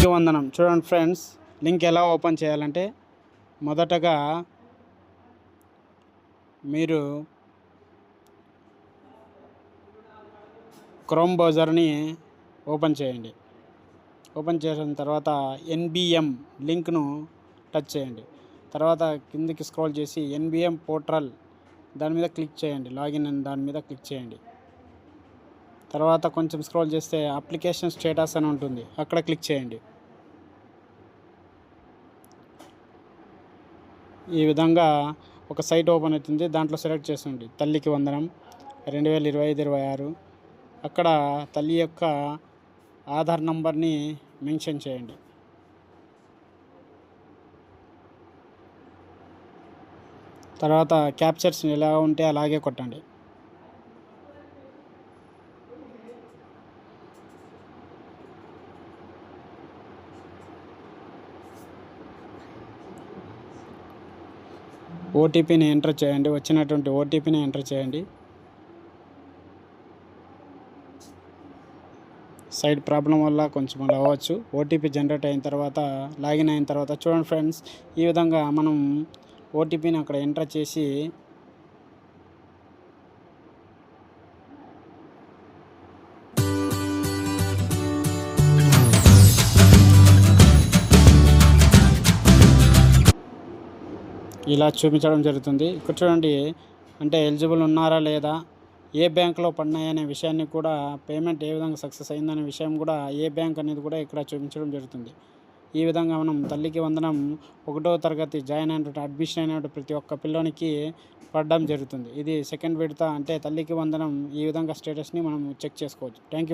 తల్లికి వందనం. చూడండి ఫ్రెండ్స్, లింక్ ఎలా ఓపెన్ చేయాలంటే మొదటగా మీరు క్రోమ్ బ్రౌజర్ని ఓపెన్ చేయండి. ఓపెన్ చేసిన తర్వాత NBM లింక్ను టచ్ చేయండి. తర్వాత కిందికి స్క్రోల్ చేసి NBM పోర్టల్ దాని మీద క్లిక్ చేయండి. లాగిన్ అని దాని మీద క్లిక్ చేయండి. తర్వాత కొంచెం స్క్రోల్ చేస్తే అప్లికేషన్ స్టేటస్ అని ఉంటుంది, అక్కడ క్లిక్ చేయండి. ఈ విధంగా ఒక సైట్ ఓపెన్ అవుతుంది. దాంట్లో సెలెక్ట్ చేస్తుంది తల్లికి వందనం 2025-26. అక్కడ తల్లి యొక్క ఆధార్ నంబర్ని మెన్షన్ చేయండి. తర్వాత క్యాప్చర్స్ ఎలా ఉంటే అలాగే కొట్టండి. ఓటీపీని ఎంటర్ చేయండి. వచ్చినటువంటి ఓటీపీని ఎంటర్ చేయండి. సైట్ ప్రాబ్లం వల్ల కొంచెం అలా అవ్వచ్చు. ఓటీపీ జనరేట్ అయిన తర్వాత లాగిన్ అయిన తర్వాత చూడండి ఫ్రెండ్స్, ఈ విధంగా మనం ఓటీపీని అక్కడ ఎంటర్ చేసి ఇలా చూపించడం జరుగుతుంది. ఇక్కడ చూడండి, అంటే ఎలిజిబుల్ ఉన్నారా లేదా, ఏ బ్యాంకులో పడినాయనే విషయాన్ని కూడా, పేమెంట్ ఏ విధంగా సక్సెస్ అయిందనే విషయం కూడా, ఏ బ్యాంక్ అనేది కూడా ఇక్కడ చూపించడం జరుగుతుంది. ఈ విధంగా మనం తల్లికి వందనం 1వ తరగతి జాయిన్ అయినటువంటి అడ్మిషన్ అయినటువంటి ప్రతి ఒక్క పిల్లోనికి పడడం జరుగుతుంది. ఇది సెకండ్ విడత. అంటే తల్లికి వందనం ఈ విధంగా స్టేటస్ని మనం చెక్ చేసుకోవచ్చు. Thank you.